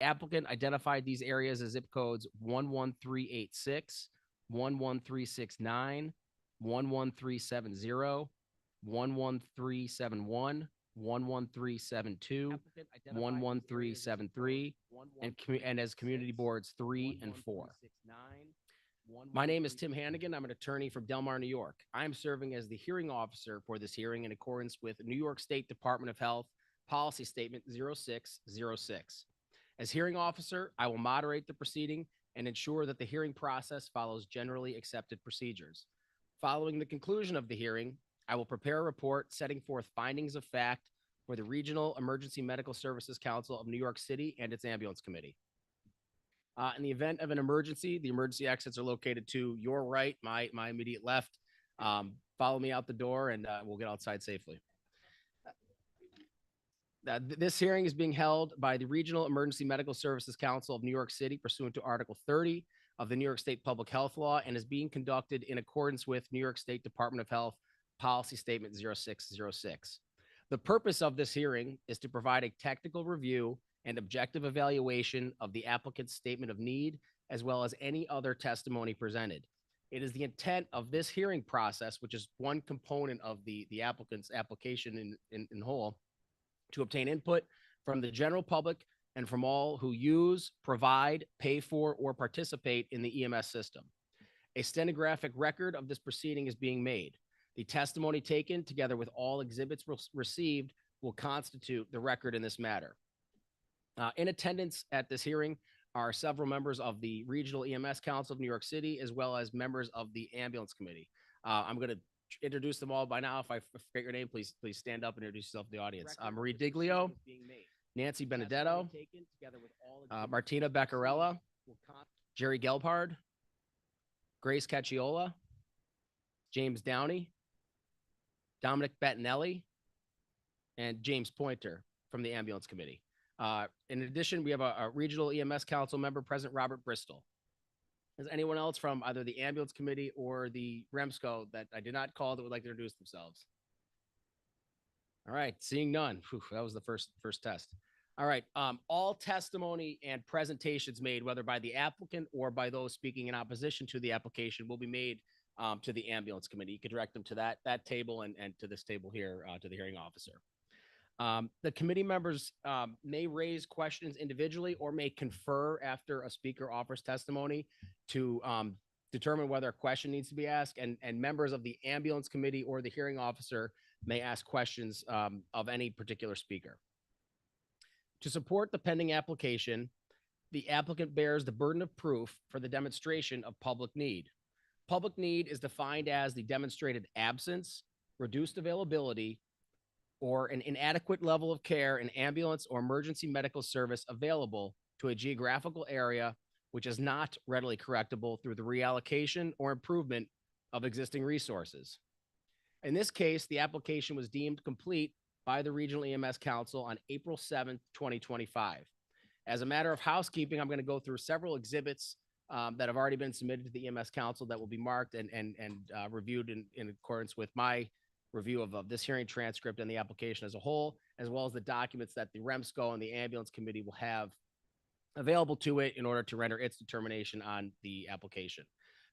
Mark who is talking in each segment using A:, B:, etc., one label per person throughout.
A: Applicant identified these areas as zip codes 11386, 11369, 11370, 11371, 11372, 11373, and as community boards 3 and 4. My name is Tim Hannigan. I'm an attorney from Del Mar, New York. I'm serving as the hearing officer for this hearing in accordance with New York State Department of Health Policy Statement 0606. As hearing officer, I will moderate the proceeding and ensure that the hearing process follows generally accepted procedures. Following the conclusion of the hearing, I will prepare a report setting forth findings of fact for the Regional Emergency Medical Services Council of New York City and its Ambulance Committee. In the event of an emergency, the emergency exits are located to your right, my immediate left. Follow me out the door and we'll get outside safely. This hearing is being held by the Regional Emergency Medical Services Council of New York City pursuant to Article 30 of the New York State Public Health Law and is being conducted in accordance with New York State Department of Health Policy Statement 0606. The purpose of this hearing is to provide a technical review and objective evaluation of the applicant's statement of need, as well as any other testimony presented. It is the intent of this hearing process, which is one component of the applicant's application in whole, to obtain input from the general public and from all who use, provide, pay for, or participate in the EMS system. A stenographic record of this proceeding is being made. The testimony taken, together with all exhibits received, will constitute the record in this matter. In attendance at this hearing are several members of the Regional EMS Council of New York City, as well as members of the Ambulance Committee. I'm going to introduce them all by now. If I forget your name, please stand up and introduce yourself to the audience. Marie Diglio, Nancy Benedetto, Martina Beccarella, Jerry Gelbhard, Grace Cacciola, James Downey, Dominic Bettinelli, and James Pointer from the Ambulance Committee. In addition, we have a Regional EMS Council member present, Robert Bristol. Is anyone else from either the Ambulance Committee or the REMSCO that I did not call that would like to introduce themselves? All right, seeing none. Whew, that was the first test. All right, all testimony and presentations made, whether by the applicant or by those speaking in opposition to the application, will be made to the Ambulance Committee. You could direct them to that table and to this table here to the hearing officer. The committee members may raise questions individually or may confer after a speaker offers testimony to determine whether a question needs to be asked, and members of the Ambulance Committee or the hearing officer may ask questions of any particular speaker. To support the pending application, the applicant bears the burden of proof for the demonstration of public need. Public need is defined as the demonstrated absence, reduced availability, or an inadequate level of care in ambulance or emergency medical service available to a geographical area which is not readily correctable through the reallocation or improvement of existing resources. In this case, the application was deemed complete by the Regional EMS Council on April 7th, 2025. As a matter of housekeeping, I'm going to go through several exhibits that have already been submitted to the EMS Council that will be marked and reviewed in accordance with my review of this hearing transcript and the application as a whole, as well as the documents that the REMSCO and the Ambulance Committee will have available to it in order to render its determination on the application.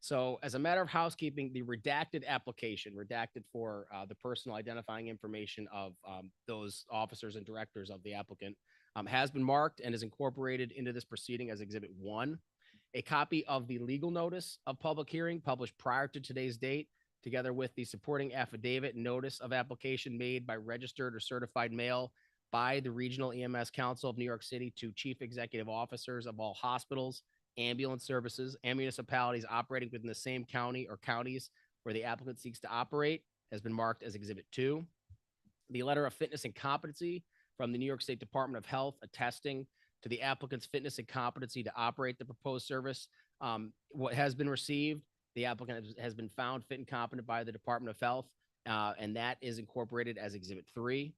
A: So as a matter of housekeeping, the redacted application, redacted for the personal identifying information of those officers and directors of the applicant, has been marked and is incorporated into this proceeding as Exhibit 1. A copy of the legal notice of public hearing published prior to today's date, together with the supporting affidavit notice of application made by registered or certified mail by the Regional EMS Council of New York City to chief executive officers of all hospitals, ambulance services, and municipalities operating within the same county or counties where the applicant seeks to operate, has been marked as Exhibit 2. The letter of fitness and competency from the New York State Department of Health attesting to the applicant's fitness and competency to operate the proposed service, what has been received. The applicant has been found fit and competent by the Department of Health, and that is incorporated as Exhibit 3.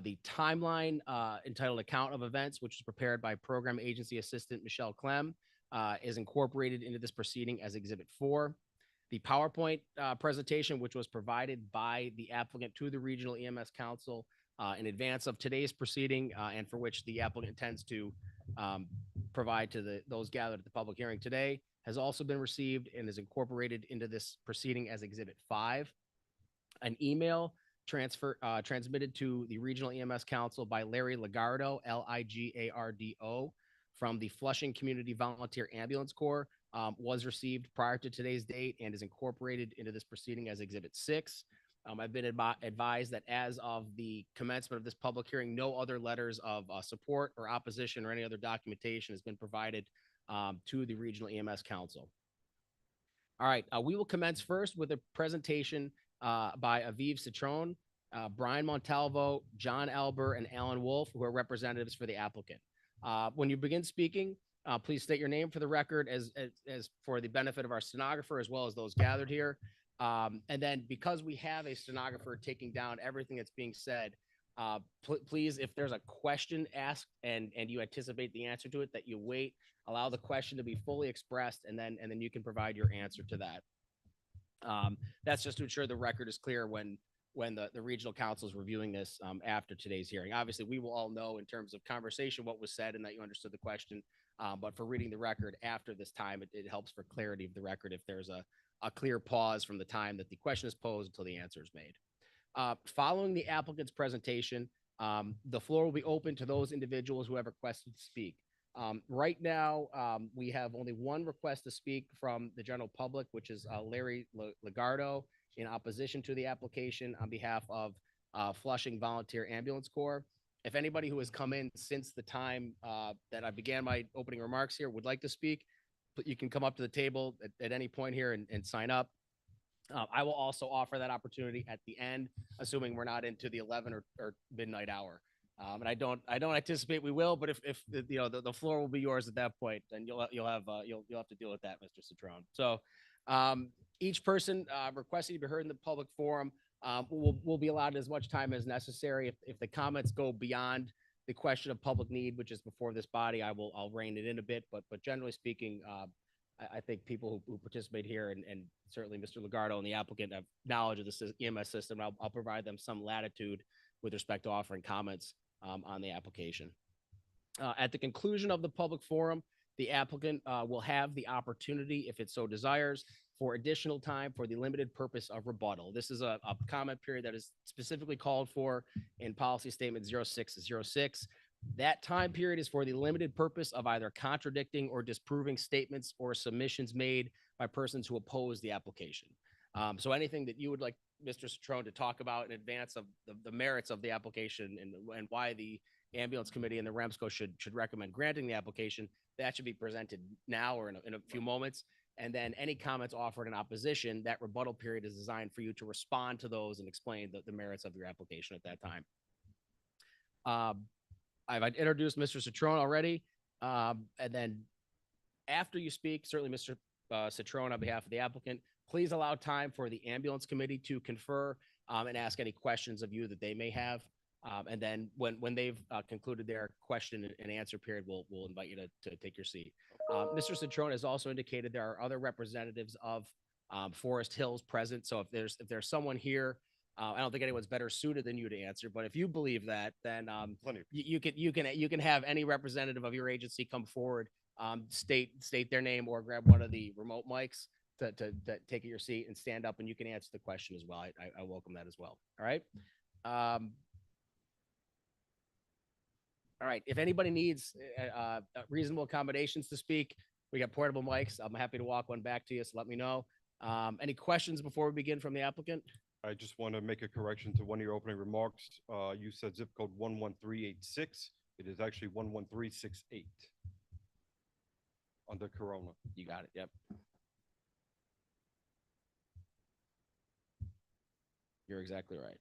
A: The timeline entitled Account of Events, which is prepared by Program Agency Assistant Michelle Clem, is incorporated into this proceeding as Exhibit 4. The PowerPoint presentation, which was provided by the applicant to the Regional EMS Council in advance of today's proceeding, and for which the applicant intends to provide to those gathered at the public hearing today has also been received and is incorporated into this proceeding as Exhibit 5. An email transmitted to the Regional EMS Council by Larry Ligardo, Ligardo, from the Flushing Community Volunteer Ambulance Corps was received prior to today's date and is incorporated into this proceeding as Exhibit 6. I've been advised that as of the commencement of this public hearing, no other letters of support or opposition or any other documentation has been provided to the Regional EMS Council. All right, we will commence first with a presentation by Aviv Citron, Brian Montalvo, John Elber, and Alan Wolf, who are representatives for the applicant. When you begin speaking, please state your name for the record as for the benefit of our stenographer as well as those gathered here. And then because we have a stenographer taking down everything that's being said, please, if there's a question asked and you anticipate the answer to it, that you wait, allow the question to be fully expressed, and then you can provide your answer to that. That's just to ensure the record is clear when the regional council is reviewing this after today's hearing. Obviously, we will all know in terms of conversation what was said and that you understood the question. But for reading the record after this time, it helps for clarity of the record if there's a clear pause from the time that the question is posed until the answer is made. Following the applicant's presentation, the floor will be open to those individuals who have requested to speak. Right now, we have only one request to speak from the general public, which is Larry Ligardo, in opposition to the application on behalf of Flushing Volunteer Ambulance Corps. If anybody who has come in since the time that I began my opening remarks here would like to speak, you can come up to the table at any point here and sign up. I will also offer that opportunity at the end, assuming we're not into the 11 or midnight hour. And I don't anticipate we will, but if the floor will be yours at that point, then you'll have to deal with that, Mr. Citron. So each person requesting to be heard in the public forum will be allowed as much time as necessary. If the comments go beyond the question of public need, which is before this body, I'll rein it in a bit. But generally speaking, I think people who participate here and certainly Mr. Ligardo and the applicant have knowledge of the EMS system. I'll provide them some latitude with respect to offering comments on the application. At the conclusion of the public forum, the applicant will have the opportunity, if it so desires, for additional time for the limited purpose of rebuttal. This is a comment period that is specifically called for in policy statement 0606. That time period is for the limited purpose of either contradicting or disproving statements or submissions made by persons who oppose the application. So anything that you would like Mr. Citron to talk about in advance of the merits of the application and why the ambulance committee and the REMSCO should recommend granting the application, that should be presented now or in a few moments. And then any comments offered in opposition, that rebuttal period is designed for you to respond to those and explain the merits of your application at that time. I've introduced Mr. Citron already. And then after you speak, certainly Mr. Citron, on behalf of the applicant, please allow time for the ambulance committee to confer and ask any questions of you that they may have. And then when they've concluded their question and answer period, we'll invite you to take your seat. Mr. Citron has also indicated there are other representatives of Forest Hills present. So if there's someone here, I don't think anyone's better suited than you to answer. But if you believe that, then you can have any representative of your agency come forward, state their name, or grab one of the remote mics to take your seat and stand up, and you can answer the question as well. I welcome that as well. All right. All right. If anybody needs reasonable accommodations to speak, we got portable mics. I'm happy to walk one back to you. So let me know. Any questions before we begin from the applicant?
B: I just want to make a correction to one of your opening remarks. You said zip code 11386. It is actually 11368 under Corona.
A: You got it. Yep. You're exactly right.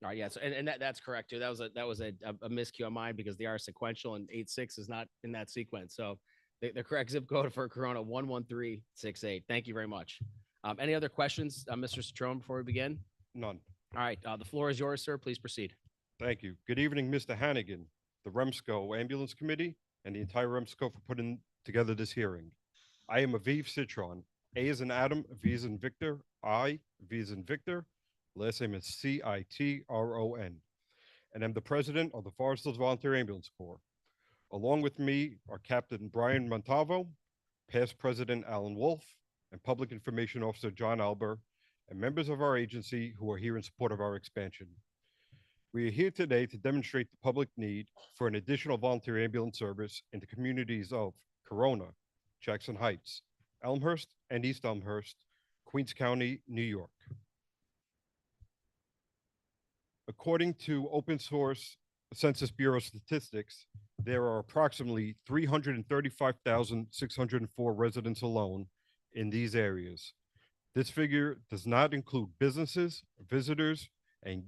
A: All right, yeah, so and that's correct too. That was a miscue on mine because they are sequential and 86 is not in that sequence. So the correct zip code for Corona 11368. Thank you very much. Any other questions, Mr. Citron, before we begin?
B: None.
A: All right, the floor is yours, sir. Please proceed.
B: Thank you. Good evening, Mr. Hannigan, the REMSCO Ambulance Committee, and the entire REMSCO for putting together this hearing. I am Aviv Citron. A as in Adam, V as in Victor, I, V as in Victor. Last name is Citron. and am the president of the Forest Hills Volunteer Ambulance Corps. Along with me are Captain Brian Montavo, past President Alan Wolf, and Public Information Officer John Alber, and members of our agency who are here in support of our expansion. We are here today to demonstrate the public need for an additional volunteer ambulance service in the communities of Corona, Jackson Heights, Elmhurst, and East Elmhurst, Queens County, New York. According to open source Census Bureau statistics, there are approximately 335,604 residents alone in these areas. This figure does not include businesses, visitors, and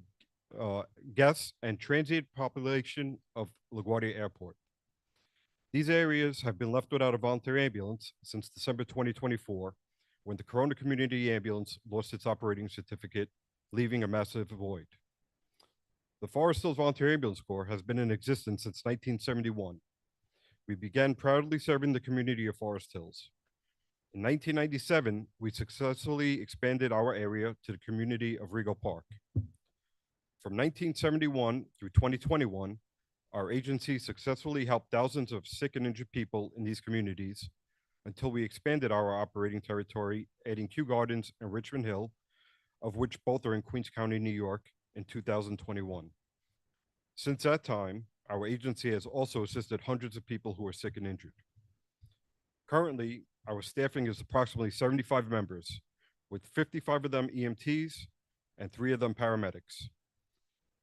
B: guests and transient population of LaGuardia Airport. These areas have been left without a volunteer ambulance since December 2024, when the Corona Community Ambulance lost its operating certificate, leaving a massive void. The Forest Hills Volunteer Ambulance Corps has been in existence since 1971. We began proudly serving the community of Forest Hills. In 1997, we successfully expanded our area to the community of Regal Park. From 1971 through 2021, our agency successfully helped thousands of sick and injured people in these communities until we expanded our operating territory, adding Kew Gardens and Richmond Hill, of which both are in Queens County, New York, in 2021. Since that time, our agency has also assisted hundreds of people who are sick and injured. Currently, our staffing is approximately 75 members, with 55 of them EMTs and 3 of them paramedics.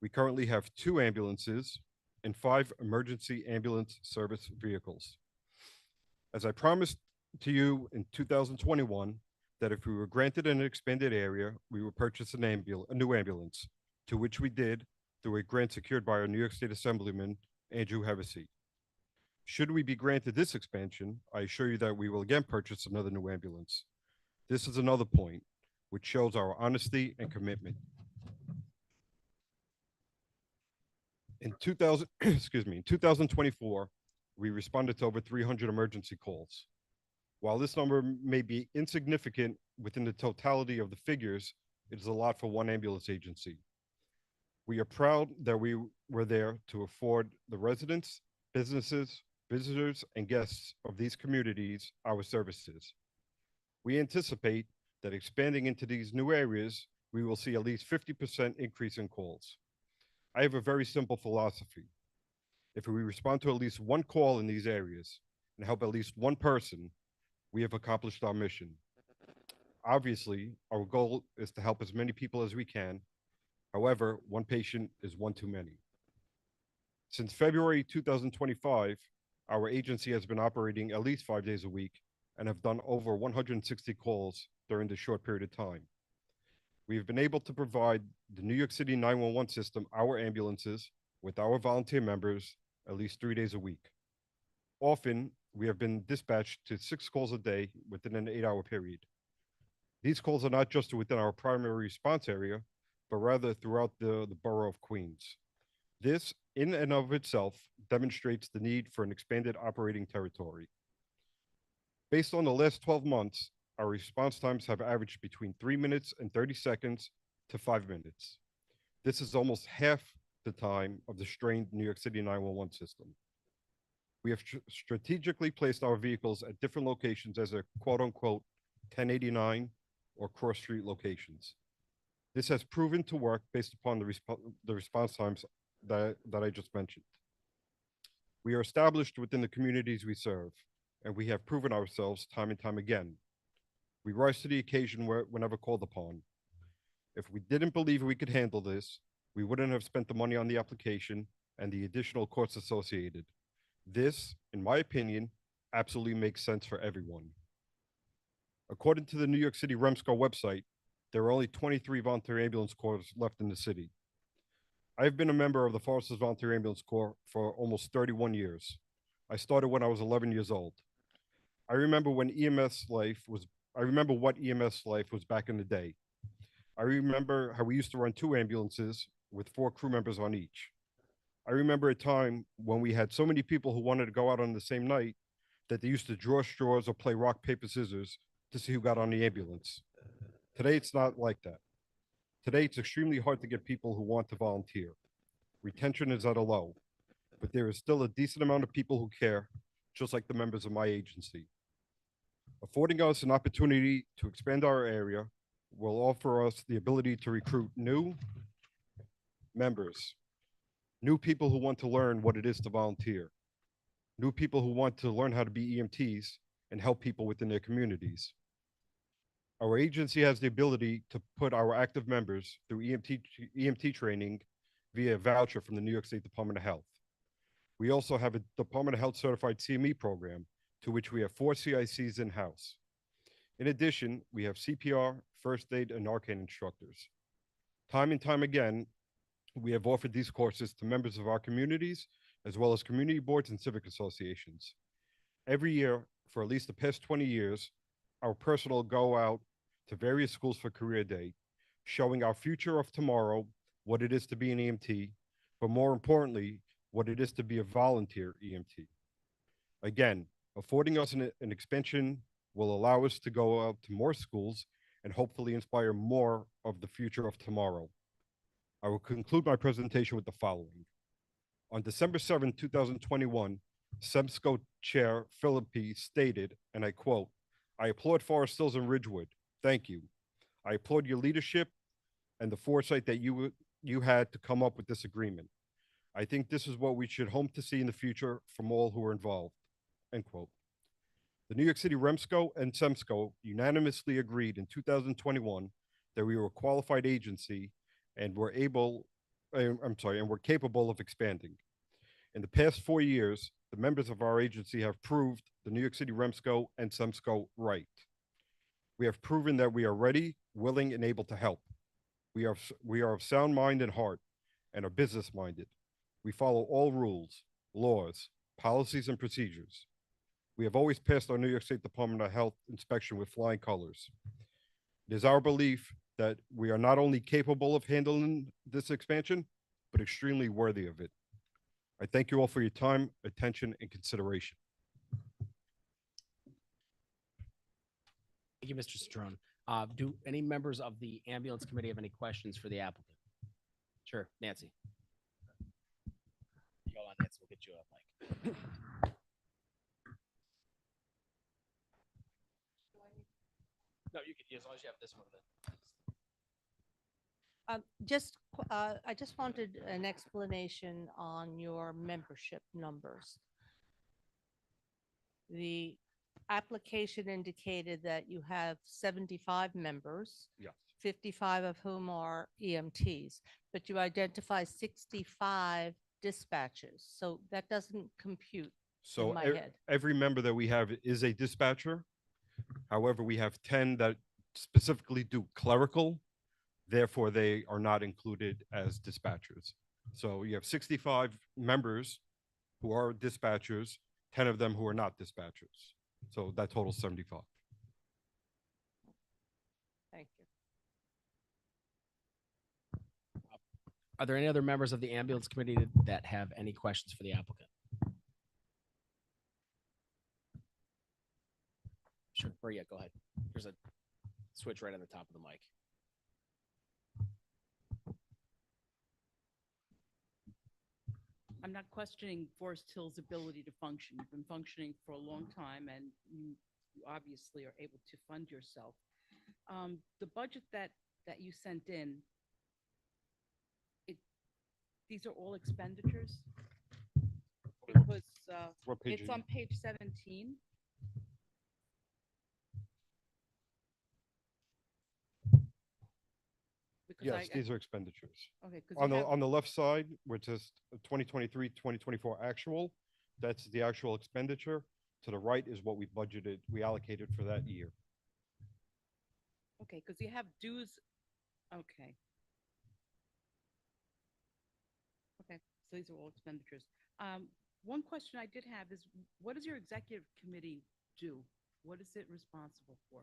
B: We currently have 2 ambulances and 5 emergency ambulance service vehicles. As I promised to you in 2021, that if we were granted an expanded area, we would purchase a new ambulance, to which we did through a grant secured by our New York State Assemblyman, Andrew Hevesy. Should we be granted this expansion, I assure you that we will again purchase another new ambulance. This is another point which shows our honesty and commitment. In 2024, we responded to over 300 emergency calls. While this number may be insignificant within the totality of the figures, it is a lot for one ambulance agency. We are proud that we were there to afford the residents, businesses, visitors, and guests of these communities our services. We anticipate that expanding into these new areas, we will see at least 50% increase in calls. I have a very simple philosophy. If we respond to at least one call in these areas and help at least one person, we have accomplished our mission. Obviously, our goal is to help as many people as we can. However, one patient is one too many. Since February 2025, our agency has been operating at least 5 days a week and have done over 160 calls during this short period of time. We have been able to provide the New York City 911 system, our ambulances, with our volunteer members at least 3 days a week. Often, we have been dispatched to 6 calls a day within an 8-hour period. These calls are not just within our primary response area, but rather throughout the borough of Queens. This, in and of itself, demonstrates the need for an expanded operating territory. Based on the last 12 months, our response times have averaged between 3 minutes and 30 seconds to 5 minutes. This is almost half the time of the strained New York City 911 system. We have strategically placed our vehicles at different locations as a quote-unquote 1089 or cross-street locations. This has proven to work based upon the response times that I just mentioned. We are established within the communities we serve, and we have proven ourselves time and time again. We rise to the occasion whenever called upon. If we didn't believe we could handle this, we wouldn't have spent the money on the application and the additional costs associated. This, in my opinion, absolutely makes sense for everyone. According to the New York City REMSCO website, there are only 23 volunteer ambulance corps left in the city. I have been a member of the Forest Hills Volunteer Ambulance Corps for almost 31 years. I started when I was 11 years old. I remember what EMS life was back in the day. I remember how we used to run 2 ambulances with 4 crew members on each. I remember a time when we had so many people who wanted to go out on the same night that they used to draw straws or play rock, paper, scissors to see who got on the ambulance. Today, it's not like that. Today, it's extremely hard to get people who want to volunteer. Retention is at a low, but there is still a decent amount of people who care, just like the members of my agency. Affording us an opportunity to expand our area will offer us the ability to recruit new members, new people who want to learn what it is to volunteer, new people who want to learn how to be EMTs and help people within their communities. Our agency has the ability to put our active members through EMT training via a voucher from the New York State Department of Health. We also have a Department of Health certified CME program to which we have 4 CICs in-house. In addition, we have CPR, first aid, and Narcan instructors. Time and time again, we have offered these courses to members of our communities, as well as community boards and civic associations. Every year, for at least the past 20 years, our personnel go out to various schools for Career Day, showing our future of tomorrow, what it is to be an EMT, but more importantly, what it is to be a volunteer EMT. Again, affording us an expansion will allow us to go out to more schools and hopefully inspire more of the future of tomorrow. I will conclude my presentation with the following. On December 7, 2021, REMSCO Chair Philippi stated, and I quote, "I applaud Forest Hills and Ridgewood. Thank you. I applaud your leadership and the foresight that you had to come up with this agreement. I think this is what we should hope to see in the future from all who are involved." End quote. The New York City REMSCO and SEMSCO unanimously agreed in 2021 that we were a qualified agency and were capable of expanding. In the past 4 years, the members of our agency have proved the New York City REMSCO and SEMSCO right. We have proven that we are ready, willing, and able to help. We are of sound mind and heart and are business minded. We follow all rules, laws, policies, and procedures. We have always passed our New York State Department of Health inspection with flying colors. It is our belief that we are not only capable of handling this expansion, but extremely worthy of it. I thank you all for your time, attention, and consideration.
A: Thank you, Mr. Citrone. Do any members of the ambulance committee have any questions for the applicant? Sure, Nancy. Hold on, Nancy, we'll get you a mic. No, you can, as long as you have this one.
C: I just wanted an explanation on your membership numbers. The application indicated that you have 75 members.
B: Yes.
C: 55 of whom are EMTs, but you identify 65 dispatches. So that doesn't compute
B: So
C: in my head.
B: every member that we have is a dispatcher. However, we have 10 that specifically do clerical. Therefore, they are not included as dispatchers. So you have 65 members who are dispatchers, 10 of them who are not dispatchers. So that totals 75.
C: Thank you.
A: Are there any other members of the ambulance committee that have any questions for the applicant? Sure, or yeah, go ahead. There's a switch right on the top of the mic.
D: I'm not questioning Forest Hill's ability to function. You've been functioning for a long time and you obviously are able to fund yourself. The budget that you sent in, these are all expenditures? Because
B: What page
D: it's
B: are you-
D: on page 17. Because
B: Yes, these are expenditures.
D: okay, because
B: On the left side, which is 2023, 2024 actual, that's the actual expenditure. To the right is what we budgeted, we allocated for that year.
D: okay, because you have dues. Okay. Okay, so these are all expenditures. One question I did have is, what does your executive committee do? What is it responsible for?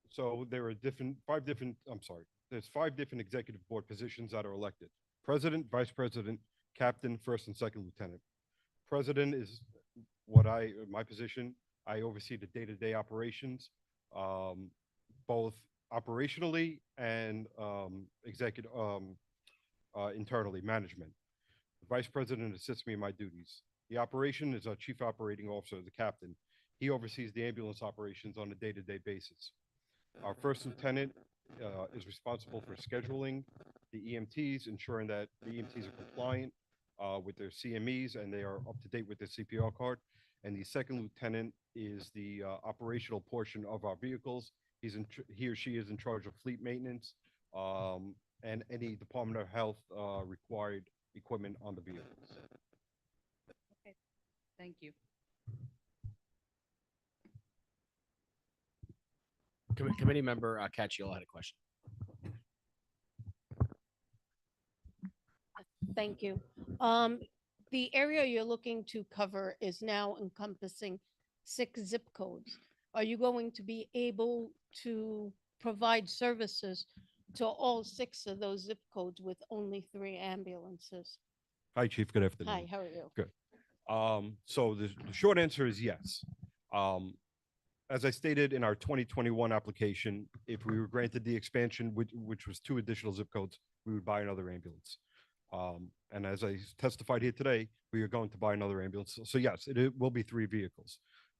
B: So there are there's 5 different executive board positions that are elected. President, vice president, captain, first and second lieutenant. President is my position. I oversee the day-to-day operations, both operationally and internally, management. Vice President assists me in my duties. The operation is our Chief Operating Officer, the captain. He oversees the ambulance operations on a day-to-day basis. Our First Lieutenant is responsible for scheduling the EMTs, ensuring that the EMTs are compliant with their CMEs and they are up to date with their CPR card. And the Second Lieutenant is the operational portion of our vehicles. He or she is in charge of fleet maintenance and any Department of Health required equipment on the vehicles.
D: Okay, thank you.
A: Committee member Cacciolo had a question.
E: Thank you. The area you're looking to cover is now encompassing 6 zip codes. Are you going to be able to provide services to all 6 of those zip codes with only 3 ambulances?
B: Hi, Chief. Good afternoon.
E: Hi, how are you?
B: Good. So the short answer is yes. As I stated in our 2021 application, if we were granted the expansion, which was 2 additional zip codes, we would buy another ambulance. And as I testified here today, we are going to buy another ambulance. So yes, it will be 3 vehicles.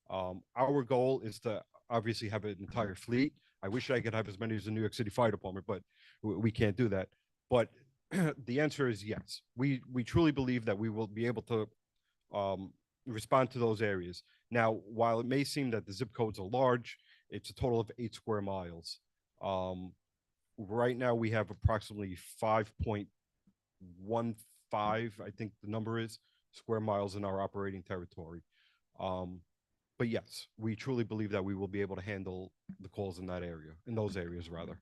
B: Our goal is to obviously have an entire fleet. I wish I could have as many as the New York City Fire Department, but we can't do that. But the answer is yes. We truly believe that we will be able to respond to those areas. Now, while it may seem that the zip codes are large, it's a total of 8 square miles. Right now, we have approximately 5.15, I think the number is, square miles in our operating territory. But yes, we truly believe that we will be able to handle the calls in that area, in those areas rather.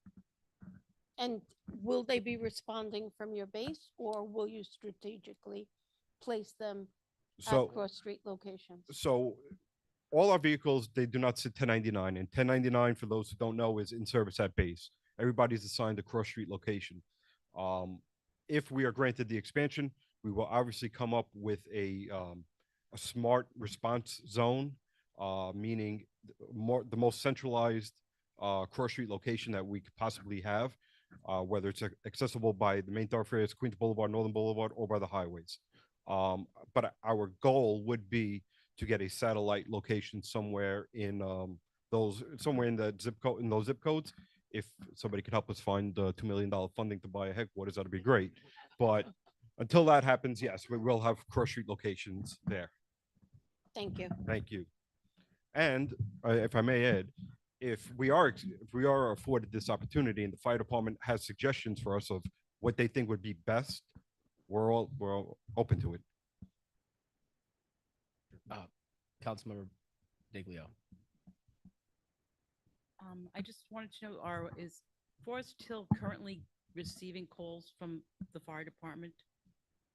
E: And will they be responding from your base, or will you strategically place them at cross-street locations?
B: So all our vehicles, they do not sit 1099, and 1099, for those who don't know, is in service at base. Everybody's assigned a cross-street location. If we are granted the expansion, we will obviously come up with a smart response zone, meaning the most centralized cross-street location that we could possibly have, whether it's accessible by the main thoroughfares, Queens Boulevard, Northern Boulevard, or by the highways. But our goal would be to get a satellite location somewhere in the zip code, in those zip codes. If somebody could help us find $2 million funding to buy a headquarters, that'd be great. But until that happens, yes, we will have cross-street locations there.
E: Thank you.
B: Thank you. And if I may add, if we are afforded this opportunity and the fire department has suggestions for us of what they think would be best, we're all open to it.
A: Councilmember Diglio.
D: I just wanted to know, is Forest Hill currently receiving calls from the fire department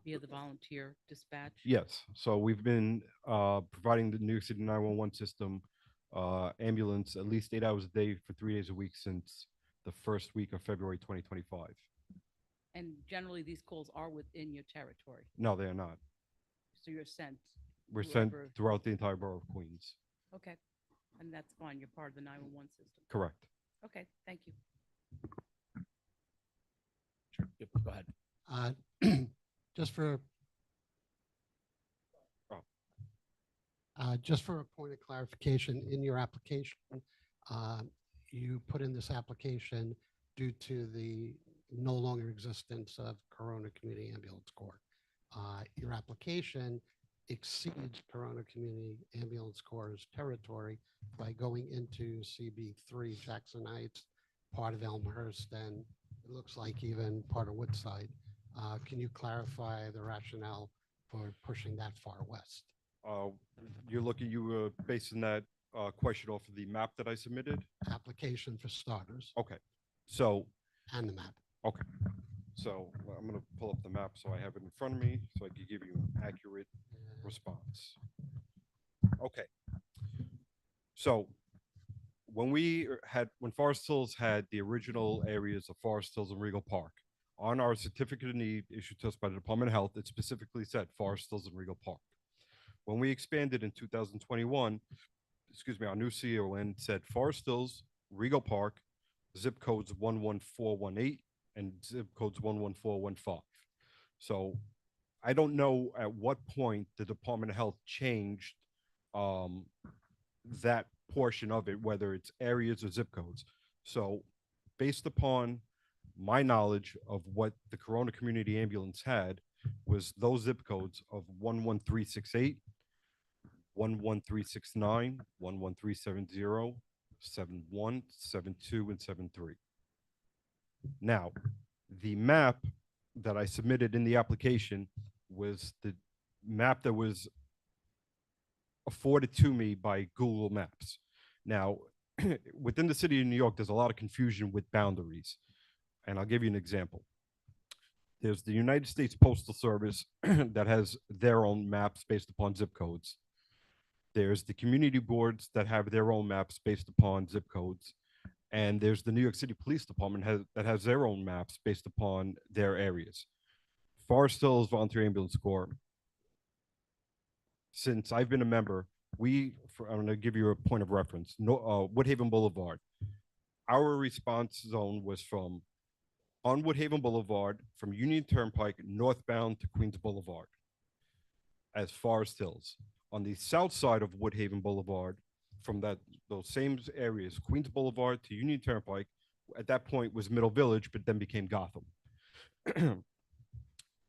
D: via the volunteer dispatch?
B: Yes. So we've been providing the New York City 911 system ambulance at least 8 hours a day for 3 days a week since the first week of February 2025.
D: And generally, these calls are within your territory.
B: No, they are not.
D: So you're sent.
B: We're sent
D: whoever-
B: throughout the entire borough of Queens.
D: Okay. And that's fine. You're part of the 911 system.
B: Correct.
D: Okay. Thank you.
A: Sure. Yep, go ahead.
F: Just for a point of clarification, in your application, you put in this application due to the no longer existence of Corona Community Ambulance Corps. Your application exceeds Corona Community Ambulance Corps' territory by going into CB3 Jackson Heights, part of Elmhurst, and it looks like even part of Woodside. Can you clarify the rationale for pushing that far west?
B: You were basing that question off of the map that I submitted?
F: Application for starters
B: Okay. So,
F: and the map.
B: okay. So I'm going to pull up the map so I have it in front of me so I can give you an accurate response. Okay. So when Forest Hills had the original areas of Forest Hills and Regal Park, on our certificate of need issued to us by the Department of Health, it specifically said Forest Hills and Regal Park. When we expanded in 2021, our new CON said Forest Hills, Regal Park, zip codes 11418 and zip codes 11415. So I don't know at what point the Department of Health changed um, that portion of it, whether it's areas or zip codes. So, based upon my knowledge of what the Corona Community Ambulance had, was those zip codes of 11368, 11369, 11370, 71, 72, and 73. Now, the map that I submitted in the application was the map that was afforded to me by Google Maps. Now, within the city of New York, there's a lot of confusion with boundaries. And I'll give you an example. There's the United States Postal Service that has their own maps based upon zip codes. There's the community boards that have their own maps based upon zip codes. And there's the New York City Police Department that has their own maps based upon their areas. Forest Hills Volunteer Ambulance Corps, since I've been a member, I'm going to give you a point of reference. Woodhaven Boulevard. Our response zone was on Woodhaven Boulevard from Union Turnpike northbound to Queens Boulevard as Forest Hills. On the south side of Woodhaven Boulevard, from those same areas, Queens Boulevard to Union Turnpike, at that point was Middle Village, but then became Gotham.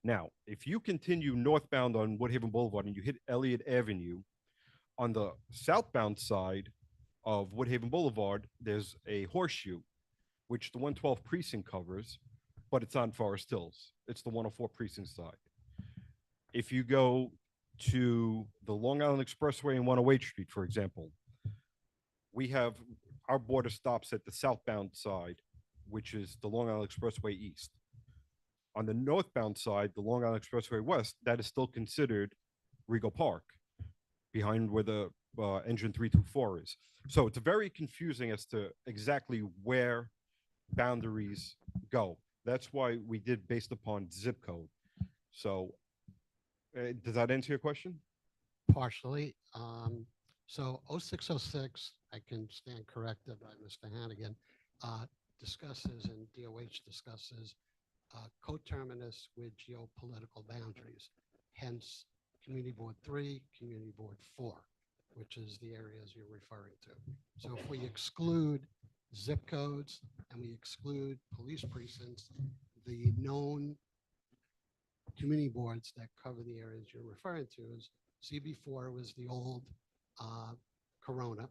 B: Now, if you continue northbound on Woodhaven Boulevard and you hit Elliott Avenue, on the southbound side of Woodhaven Boulevard, there's a horseshoe, which the 112 precinct covers, but it's on Forest Hills. It's the 104 precinct side. If you go to the Long Island Expressway and 108 Street, for example, we have our border stops at the southbound side, which is the Long Island Expressway East. On the northbound side, the Long Island Expressway West, that is still considered Regal Park, behind where the engine 324 is. So it's very confusing as to exactly where boundaries go. That's why we did based upon zip code. So does that answer your question?
F: Partially. So 0606, I can stand corrected by Mr. Hannigan, discusses and DOH discusses coterminous with geopolitical boundaries, hence Community Board 3, Community Board 4, which is the areas you're referring to. So if we exclude zip codes and we exclude police precincts, the known community boards that cover the areas you're referring to is CB4 was the old Corona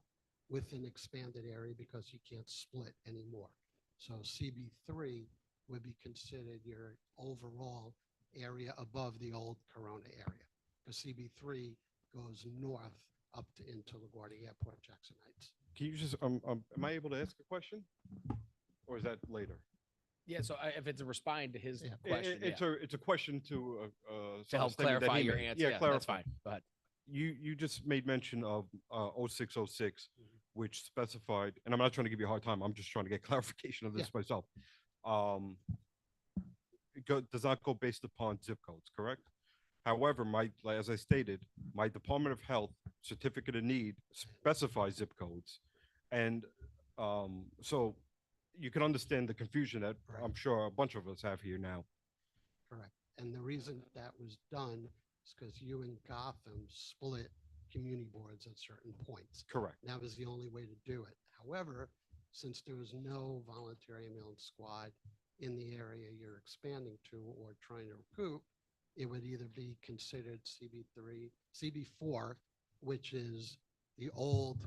F: with an expanded area because you can't split anymore. So CB3 would be considered your overall area above the old Corona area. Because CB3 goes north up to into LaGuardia Airport, Jackson Heights.
B: Can you just, am I able to ask a question? Or is that later?
A: Yeah, so if it's a responding to his
F: Yeah.
A: question,
B: It's a question to
A: to help clarify your answer.
B: Yeah,
A: That's
B: clarify.
A: fine. Go ahead.
B: You just made mention of 0606, which specified, and I'm not trying to give you a hard time. I'm just trying to get clarification of this myself. Does not go based upon zip codes, correct? However, as I stated, my Department of Health certificate of need specifies zip codes, and so you can understand the confusion that I'm sure a bunch of us have here now.
F: Correct. And the reason that was done is because you and Gotham split community boards at certain points.
B: Correct.
F: That was the only way to do it. However, since there was no volunteer ambulance squad in the area you're expanding to or trying to recruit, it would either be considered CB4, which is the old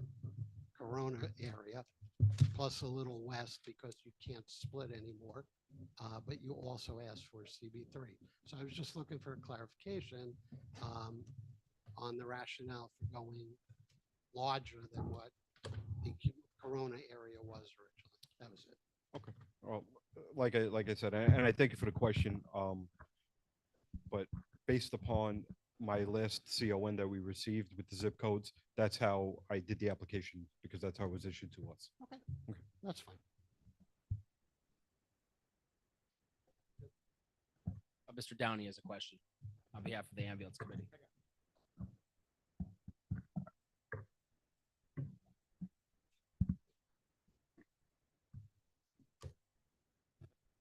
F: Corona area, plus a little west because you can't split anymore. But you also asked for CB3. So I was just looking for clarification on the rationale for going larger than what the Corona area was originally. That was it.
B: Okay. Well, like I said, and I thank you for the question. But based upon my last CON that we received with the zip codes, that's how I did the application because that's how it was issued to us.
F: Okay. That's fine.
A: Mr. Downey has a question on behalf of the ambulance committee.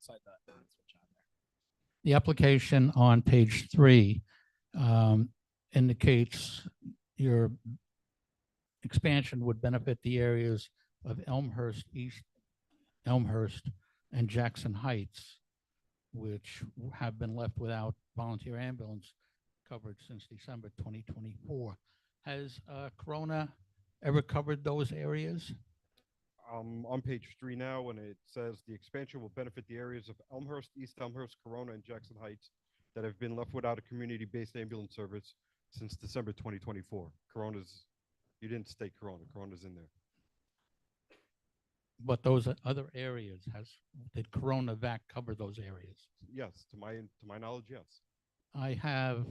A: Slide that switch on there.
G: The application on page 3 indicates your expansion would benefit the areas of Elmhurst, East Elmhurst, and Jackson Heights, which have been left without volunteer ambulance coverage since December 2024. Has Corona ever covered those areas?
B: On page 3 now, and it says the expansion will benefit the areas of Elmhurst, East Elmhurst, Corona, and Jackson Heights that have been left without a community-based ambulance service since December 2024. Corona's, you didn't state Corona. Corona's in there.
G: But those other areas, did CoronaVac cover those areas?
B: Yes, to my knowledge, yes.
G: I have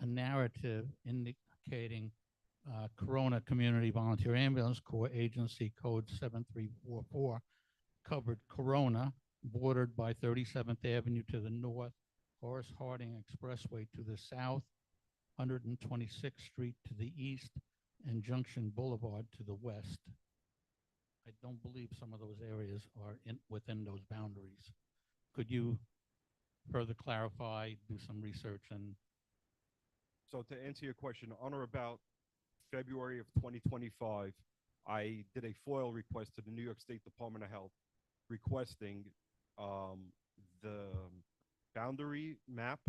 G: a narrative indicating Corona Community Volunteer Ambulance Corps Agency Code 7344 covered Corona, bordered by 37th Avenue to the north, Horace Harding Expressway to the south, 126th Street to the east, and Junction Boulevard to the west. I don't believe some of those areas are within those boundaries. Could you further clarify, do some research, and
B: So to answer your question, on or about February of 2025, I did a FOIL request to the New York State Department of Health requesting the boundary map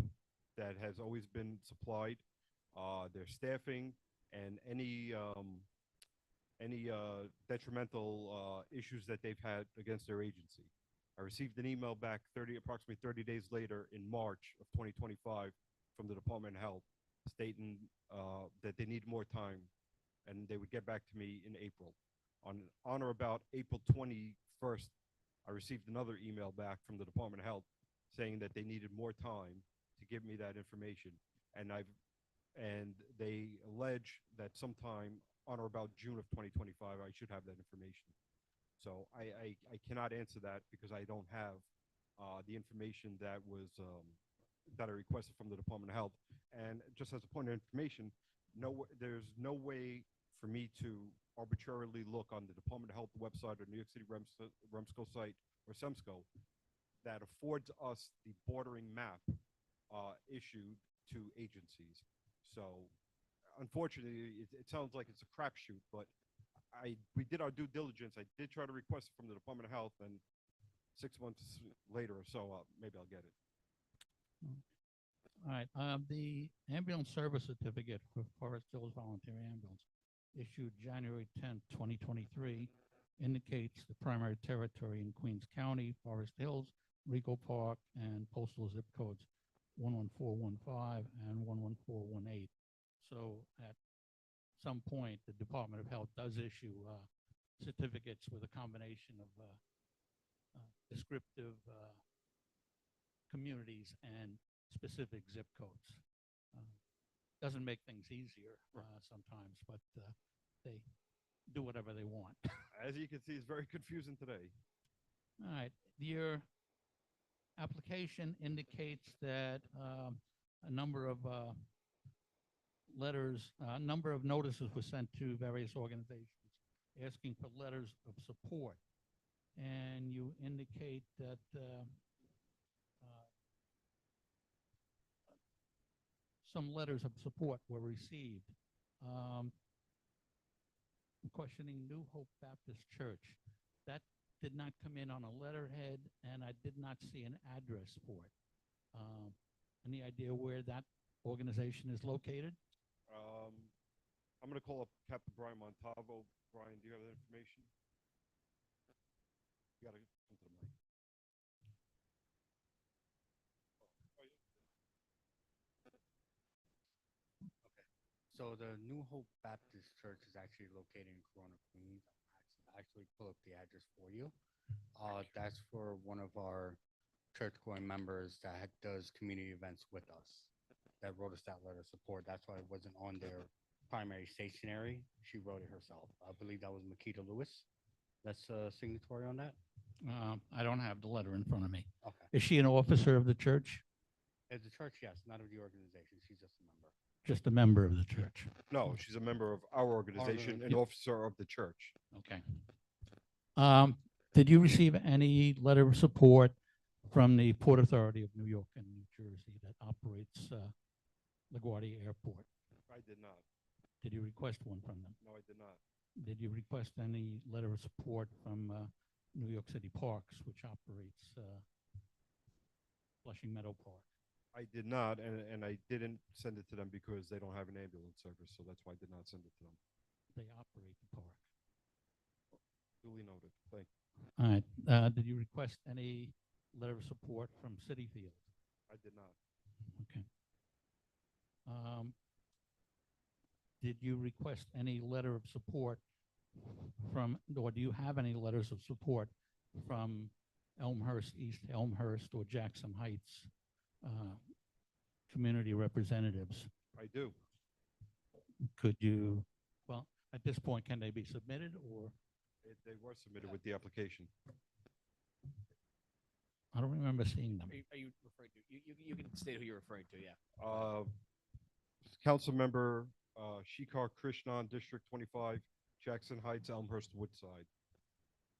B: that has always been supplied, their staffing, and any detrimental issues that they've had against their agency. I received an email back approximately 30 days later in March of 2025 from the Department of Health stating that they need more time and they would get back to me in April. On or about April 21st, I received another email back from the Department of Health saying that they needed more time to give me that information. And they allege that sometime on or about June of 2025, I should have that information. So I cannot answer that because I don't have the information that was that I requested from the Department of Health. And just as a point of information, there's no way for me to arbitrarily look on the Department of Health website or New York City REMSCO site or SEMSCO that affords us the bordering map issued to agencies. So unfortunately, it sounds like it's a crapshoot, but we did our due diligence. I did try to request it from the Department of Health, and 6 months later or so, maybe I'll get it.
G: all right. The ambulance service certificate for Forest Hills Volunteer Ambulance issued January 10th, 2023 indicates the primary territory in Queens County, Forest Hills, Regal Park, and postal zip codes 11415 and 11418. So at some point, the Department of Health does issue certificates with a combination of descriptive communities and specific zip codes. Doesn't make things easier sometimes, but they do whatever they want.
B: As you can see, it's very confusing today.
G: All right, your application indicates that a number of notices were sent to various organizations asking for letters of support. And you indicate that some letters of support were received. I'm questioning New Hope Baptist Church. That did not come in on a letterhead, and I did not see an address for it. Any idea where that organization is located?
B: I'm going to call up Captain Brian Montalvo. Brian, do you have that information? You got to come to the mic.
H: So the New Hope Baptist Church is actually located in Corona, Queens. I'll actually pull up the address for you. That's for one of our church-going members that does community events with us, that wrote us that letter of support. That's why it wasn't on their primary stationery. She wrote it herself. I believe that was Makita Lewis. That's a signatory on that.
G: I don't have the letter in front of me.
H: Okay.
G: Is she an officer of the church?
H: As the church, yes, not of the organization. She's just a member.
G: Just a member of the church?
B: No, she's a member of our organization, an officer of the church.
G: Okay. Did you receive any letter of support from the Port Authority of New York and New Jersey that operates LaGuardia Airport?
B: I did not.
G: Did you request one from them?
B: No, I did not.
G: Did you request any letter of support from New York City Parks, which operates Flushing Meadow Park?
B: I did not, and I didn't send it to them because they don't have an ambulance service, so that's why I did not send it to them.
G: They operate the park.
B: Duly noted. Thank you.
G: All right. Did you request any letter of support from City Field?
B: I did not.
G: Okay. Did you request any letter of support from, or do you have any letters of support from Elmhurst, East Elmhurst, or Jackson Heights community representatives?
B: I do.
G: Could you, well, at this point, can they be submitted, or?
B: They were submitted with the application.
G: I don't remember seeing them.
A: Are you referring to? You can state who you're referring to. Yeah.
B: Council member Shikar Krishnan, District 25, Jackson Heights, Elmhurst, Woodside.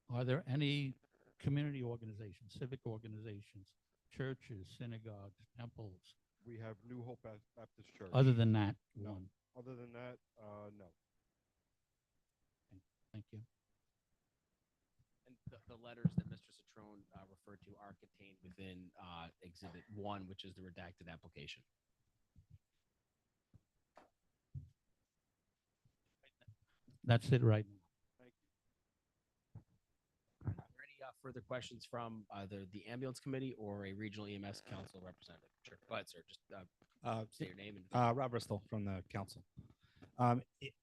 G: Are there any community organizations, civic organizations, churches, synagogues, temples,
B: We have New Hope Baptist Church.
G: other than that
B: No.
G: one?
B: Other than that, no.
G: Thank you.
A: And the letters that Mr. Citrone referred to are contained within Exhibit 1, which is the redacted application.
G: That's it right now.
B: Thank you.
A: Are there any further questions from either the ambulance committee or a regional EMS council representative? Sure. Go ahead, sir. Just say your name and.
I: Rob Bristol from the council.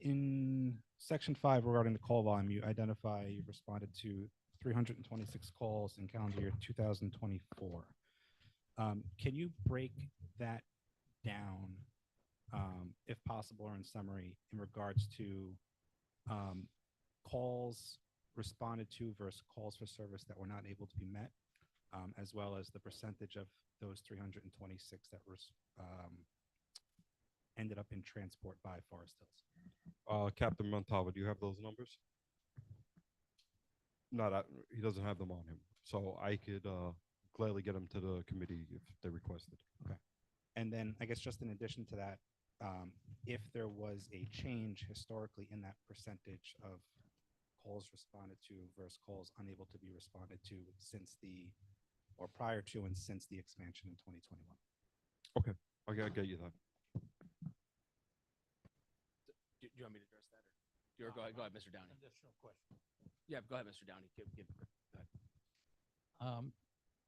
I: In section 5 regarding the call volume, you identify you responded to 326 calls in calendar year 2024. Can you break that down, if possible, or in summary, in regards to calls responded to versus calls for service that were not able to be met, as well as the percentage of those 326 that were ended up in transport by Forest Hills?
B: Captain Montava, do you have those numbers? Not, he doesn't have them on him, so I could gladly get them to the committee if they requested.
I: Okay. And then I guess just in addition to that, if there was a change historically in that percentage of calls responded to versus calls unable to be responded to since the, or prior to and since the expansion in 2021.
B: Okay, I'll get you that.
A: Do you want me to address that? Or go ahead, Mr. Downey.
G: Additional question.
A: Yeah, go ahead, Mr. Downey. Go ahead.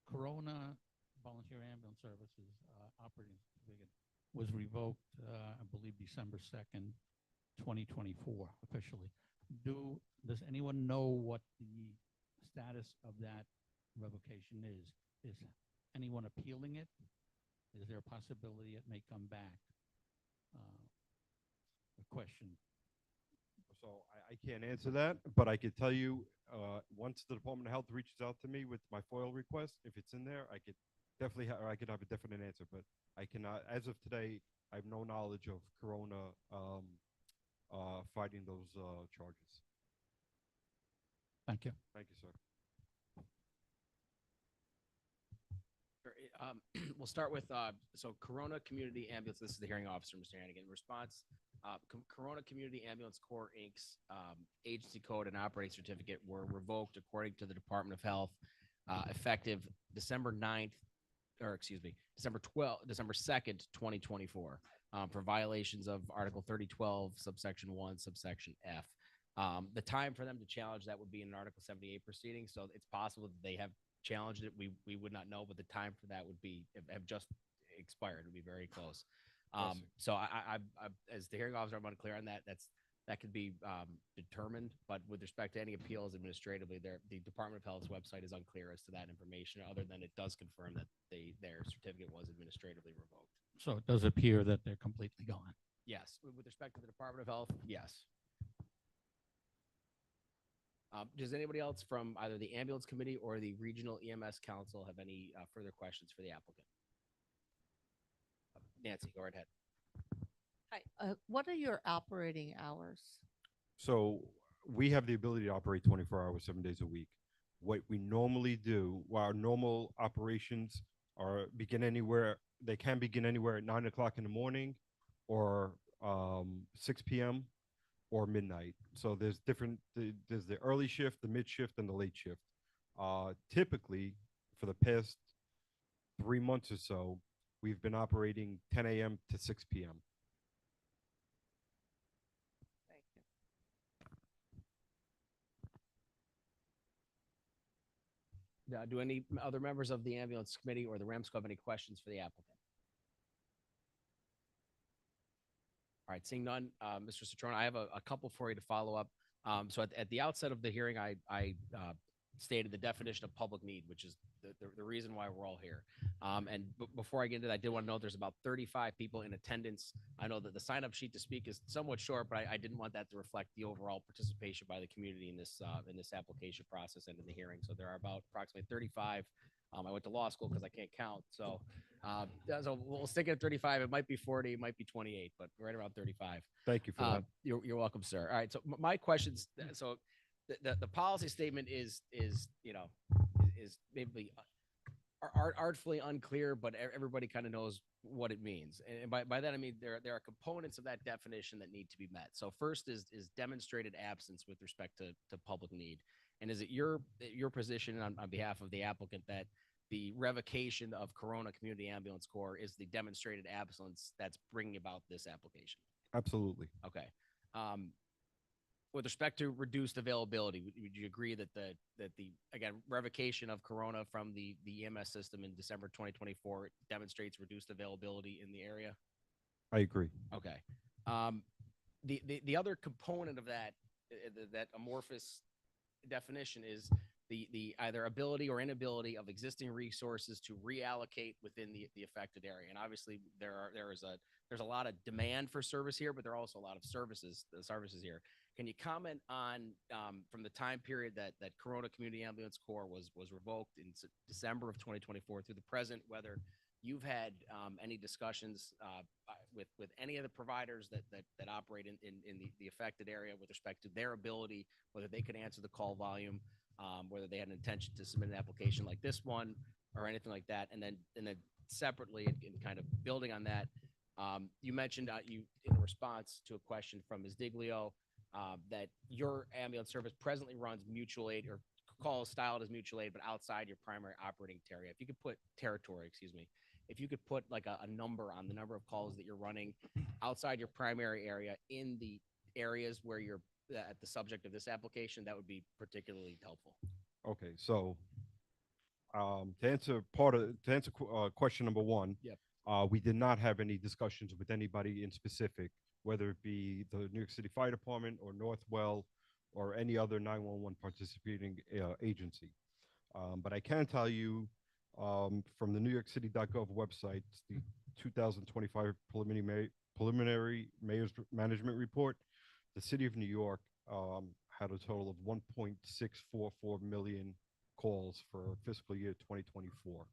G: Corona Volunteer Ambulance Services operating certificate was revoked, I believe, December 2nd, 2024, officially. Does anyone know what the status of that revocation is? Is anyone appealing it? Is there a possibility it may come back? A question.
B: So I can't answer that, but I could tell you, once the Department of Health reaches out to me with my FOIL request, if it's in there, I could definitely I could have a definite answer, but I cannot, as of today, I have no knowledge of Corona fighting those charges.
G: Thank you.
B: Thank you, sir.
A: Sure. We'll start with, so Corona Community Ambulance, this is the hearing officer, Mr. Hannigan. In response, Corona Community Ambulance Corps, Inc.'s agency code and operating certificate were revoked according to the Department of Health, effective December 9th, or excuse me, December 2nd, 2024, for violations of Article 3012, subsection 1, subsection F. The time for them to challenge that would be in an Article 78 proceeding, so it's possible that they have challenged it. We would not know, but the time for that would be have just expired. It would be very close. So I as the hearing officer, I'm unclear on that. That could be determined, but with respect to any appeals administratively, the Department of Health's website is unclear as to that information, other than it does confirm that their certificate was administratively revoked.
G: So it does appear that they're completely gone.
A: Yes, with respect to the Department of Health, yes. Does anybody else from either the ambulance committee or the regional EMS council have any further questions for the applicant? Nancy, go right ahead.
C: Hi, what are your operating hours?
B: So we have the ability to operate 24 hours, 7 days a week. What we normally do, while our normal operations they can begin anywhere at 9 o'clock in the morning, or 6 p.m. or midnight. So there's the early shift, the mid shift, and the late shift. Typically, for the past 3 months or so, we've been operating 10 a.m. to 6 p.m.
C: Thank you.
A: Do any other members of the ambulance committee or the REMSCO have any questions for the applicant? All right, seeing none, Mr. Citrone, I have a couple for you to follow up. So at the outset of the hearing, I stated the definition of public need, which is the reason why we're all here. And before I get into that, I did want to know there's about 35 people in attendance. I know that the sign-up sheet to speak is somewhat short, but I didn't want that to reflect the overall participation by the community in this application process and in the hearing. So there are about approximately 35. I went to law school because I can't count. So we'll stick at 35. It might be 40, it might be 28, but right around 35.
B: Thank you for that.
A: You're welcome, sir. All right. So my questions. So the policy statement is maybe artfully unclear, but everybody kind of knows what it means. And by that I mean there are components of that definition that need to be met. So first is demonstrated absence with respect to public need. And is it your position on behalf of the applicant that the revocation of Corona Community Ambulance Corps is the demonstrated absence that's bringing about this application?
B: Absolutely.
A: Okay. With respect to reduced availability, would you agree that the again revocation of Corona from the EMS system in December 2024 demonstrates reduced availability in the area?
B: I agree.
A: Okay. The other component of that amorphous definition is the either ability or inability of existing resources to reallocate within the affected area. And obviously there's a lot of demand for service here, but there are also a lot of services here. Can you comment on from the time period that Corona Community Ambulance Corps was revoked in December of 2024 through the present, whether you've had any discussions with any of the providers that operate in the affected area with respect to their ability, whether they could answer the call volume, whether they had an intention to submit an application like this one or anything like that. And then separately, and kind of building on that, you mentioned in response to a question from Ms. Diglio that your ambulance service presently runs mutual aid or calls styled as mutual aid, but outside your primary operating area. If you could put territory, excuse me, if you could put like a number on the number of calls that you're running outside your primary area in the areas where you're at the subject of this application, that would be particularly helpful.
B: Okay, so to answer question number one,
A: Yep.
B: We did not have any discussions with anybody in specific, whether it be the New York City Fire Department or Northwell or any other 911 participating agency. But I can tell you from the NewYorkCity.gov website, the 2025 preliminary mayor's management report, the city of New York had a total of 1.644 million calls for fiscal year 2024.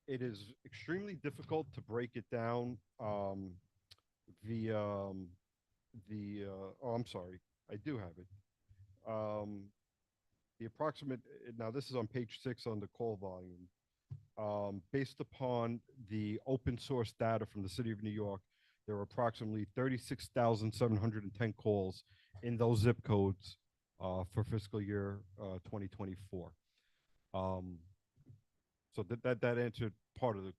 B: It is extremely difficult to break it down via I'm sorry, I do have it. The approximate, now this is on page 6 on the call volume. Based upon the open source data from the city of New York, there were approximately 36,710 calls in those zip codes for fiscal year 2024. So that answered part of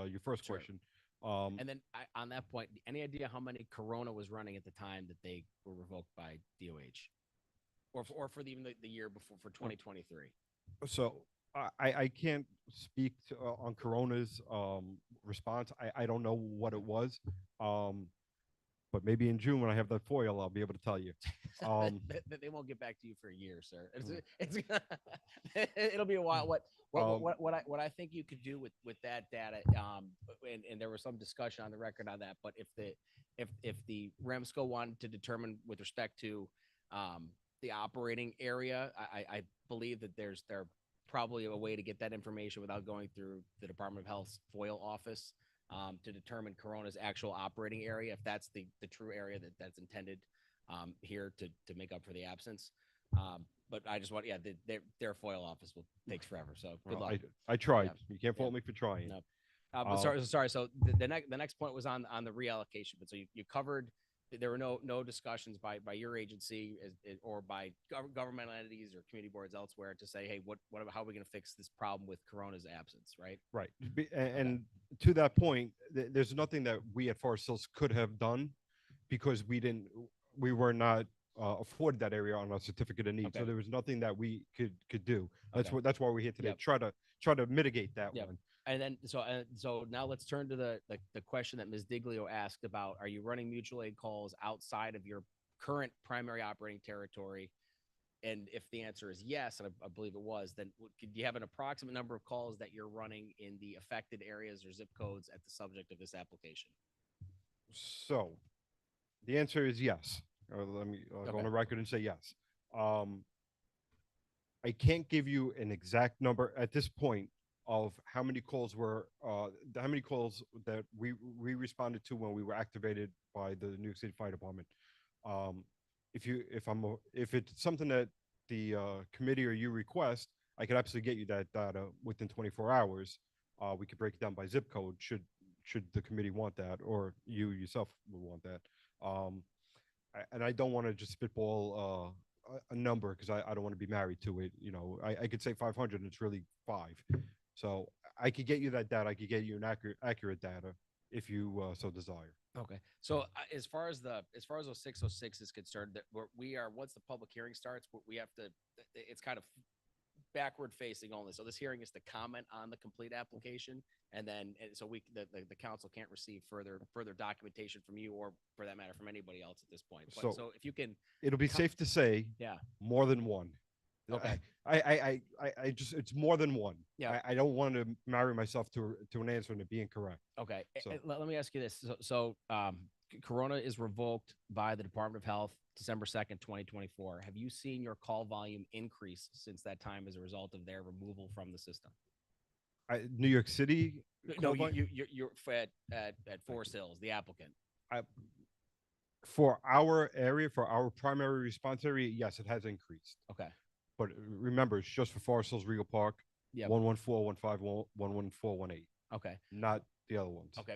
B: your first
A: Sure.
B: question.
A: And then on that point, any idea how many Corona was running at the time that they were revoked by DOH, or for even the year before, for 2023?
B: So I can't speak on Corona's response. I don't know what it was, but maybe in June when I have that foil, I'll be able to tell you.
A: They won't get back to you for a year, sir. It'll be a while. What I think you could do with that data, and there was some discussion on the record on that, but if the REMSCO wanted to determine with respect to the operating area, I believe that there's probably a way to get that information without going through the Department of Health's FOIL office to determine Corona's actual operating area, if that's the true area that's intended here to make up for the absence. But I just want, yeah, their FOIL office takes forever. So good
B: Well,
A: luck.
B: I tried.
A: Yeah.
B: You can't fault
A: Yeah.
B: me for trying.
A: No. But sorry. So the next point was on the reallocation. But so you covered, there were no discussions by your agency or by governmental entities or community boards elsewhere to say, hey, how are we going to fix this problem with Corona's absence, right?
B: Right. And to that point, there's nothing that we at Forest Hills could have done because we were not afforded that area on our certificate of need.
A: Okay.
B: So there was nothing that we could do.
A: Okay.
B: That's why we're here today.
A: Yep.
B: Try to mitigate that
A: Yep.
B: one.
A: And then, so now let's turn to the question that Ms. Diglio asked about, are you running mutual aid calls outside of your current primary operating territory? And if the answer is yes, and I believe it was, then could you have an approximate number of calls that you're running in the affected areas or zip codes at the subject of this application?
B: So the answer is yes. Let me go on the record and say yes. I can't give you an exact number at this point of how many calls that we responded to when we were activated by the New York City Fire Department. If it's something that the committee or you request, I could absolutely get you that data within 24 hours. We could break it down by zip code should the committee want that, or you yourself would want that. And I don't want to just spitball a number because I don't want to be married to it. You know, I could say 500 and it's really 5. So I could get you that data. I could get you an accurate data if you so desire.
A: Okay. So as far as those 606 is concerned, that we are once the public hearing starts, we have to. It's kind of backward facing only. So this hearing is to comment on the complete application, and so the council can't receive further documentation from you or, for that matter, from anybody else at this point. But, so if you can,
B: it'll be safe to say,
A: yeah,
B: more than one.
A: Okay.
B: I just it's more than one.
A: Yeah.
B: I don't want to marry myself to an answer and it being correct.
A: Okay.
B: So-
A: Let me ask you this. So Corona is revoked by the Department of Health December 2nd, 2024. Have you seen your call volume increase since that time as a result of their removal from the system?
B: New York City.
A: No,
B: call volume?
A: you're at Forest Hills, the applicant.
B: For our area, for our primary response area, yes, it has increased.
A: Okay.
B: But remember, it's just for Forest Hills, Regal Park,
A: Yep.
B: 11415, 11418,
A: Okay.
B: not the other ones.
A: Okay.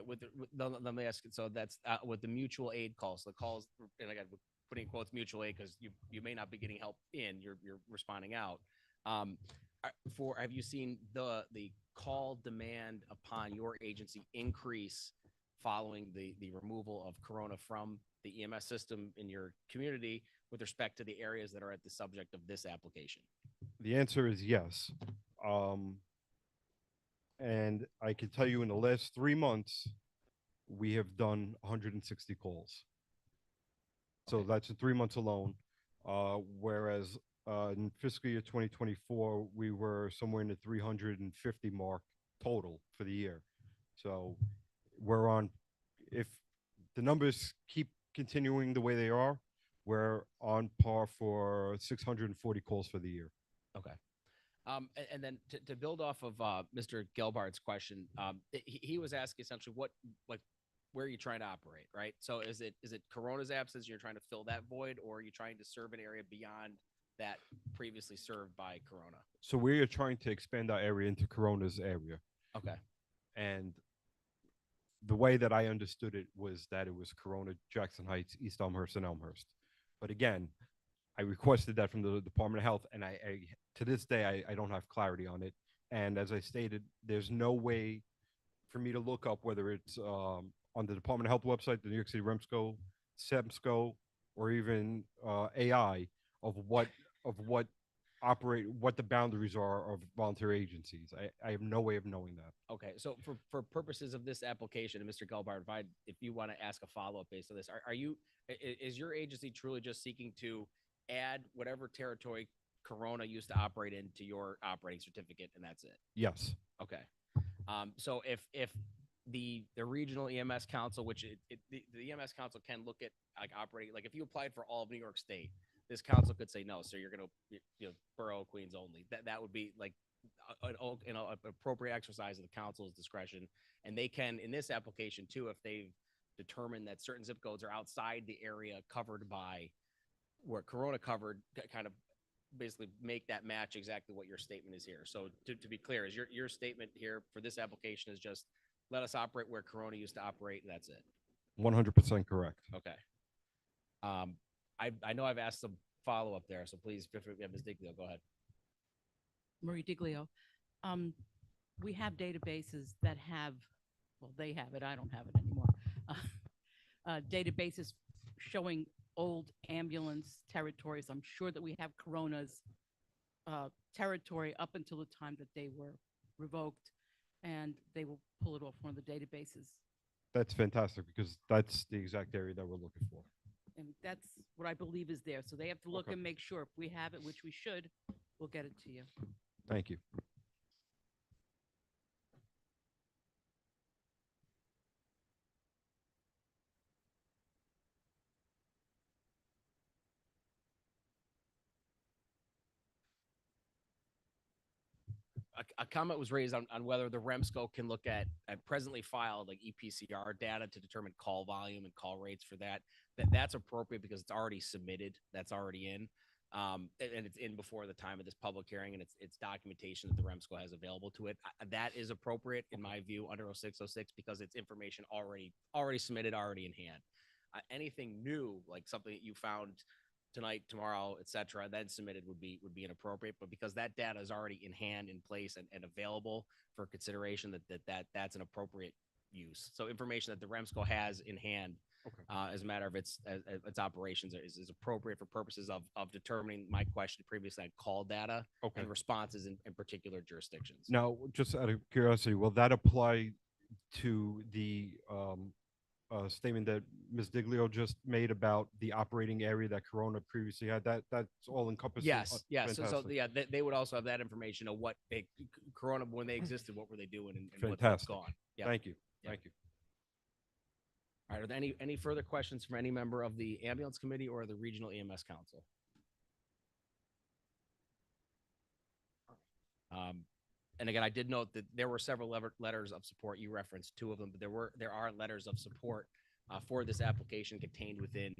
A: Let me ask you. So that's with the mutual aid calls. The calls, and again, putting in quotes mutual aid because you may not be getting help in. You're responding out. Have you seen the call demand upon your agency increase following the removal of Corona from the EMS system in your community with respect to the areas that are at the subject of this application?
B: The answer is yes. And I can tell you in the last 3 months, we have done 160 calls. So
A: Okay.
B: that's in 3 months alone. Whereas in fiscal year 2024, we were somewhere in the 350 mark total for the year. So we're on, if the numbers keep continuing the way they are, we're on par for 640 calls for the year.
A: Okay. And then to build off of Mr. Gelbard's question, he was asking essentially where are you trying to operate, right? So is it Corona's absence, you're trying to fill that void, or are you trying to serve an area beyond that previously served by Corona?
B: So we are trying to expand our area into Corona's area.
A: Okay.
B: And the way that I understood it was that it was Corona, Jackson Heights, East Elmhurst, and Elmhurst. But again, I requested that from the Department of Health, and I to this day, I don't have clarity on it. And as I stated, there's no way for me to look up whether it's on the Department of Health website, the New York City REMSCO, SEMSCO, or even AI of what the boundaries are of voluntary agencies. I have no way of knowing that.
A: Okay. So for purposes of this application, and Mr. Gelbard, if you want to ask a follow-up based on this, is your agency truly just seeking to add whatever territory Corona used to operate in to your operating certificate, and that's it?
B: Yes.
A: Okay. So if the regional EMS council, which the EMS council can look at like operating, like if you applied for all of New York State, this council could say no, so you're going to borough Queens only. That would be like an appropriate exercise of the council's discretion, and they can in this application too if they've determined that certain zip codes are outside the area covered by where Corona covered, kind of basically make that match exactly what your statement is here. So to be clear, is your statement here for this application is just let us operate where Corona used to operate, and that's it.
B: 100% correct.
A: Okay. I know I've asked some follow up there, so please, Ms. Diglio, go ahead.
D: Marie Diglio. We have databases that have, well, they have it, I don't have it anymore. Databases showing old ambulance territories. I'm sure that we have Corona's territory up until the time that they were revoked, and they will pull it off one of the databases.
B: That's fantastic because that's the exact area that we're looking for.
D: And that's what I believe is there. So they have to look
B: Okay.
D: and make sure if we have it, which we should, we'll get it to you.
B: Thank you.
A: A comment was raised on whether the REMSCO can look at presently filed like EPCR data to determine call volume and call rates for that. That's appropriate because it's already submitted. That's already in. And it's in before the time of this public hearing, and it's documentation that the REMSCO has available to it. That is appropriate in my view under 0606 because it's information already submitted, already in hand. Anything new, like something that you found tonight, tomorrow, et cetera, then submitted would be inappropriate. But because that data is already in hand, in place, and available for consideration, that's an appropriate use. So information that the REMSCO has in hand, as a matter of its operations, is appropriate for purposes of determining my question previously on call data and responses in particular jurisdictions.
B: Now, just out of curiosity, will that apply to the statement that Ms. Diglio just made about the operating area that Corona previously had? That's all encompassing.
A: Yes, yes. So
B: Fantastic.
A: yeah, they would also have that information of what Corona, when they existed, what were they doing, and what's
B: Fantastic.
A: gone. Yeah.
B: Thank you.
A: Yeah.
B: Thank you.
A: All right. Are there any further questions from any member of the ambulance committee or the regional EMS council? And again, I did note that there were several letters of support. You referenced two of them, but there are letters of support for this application contained within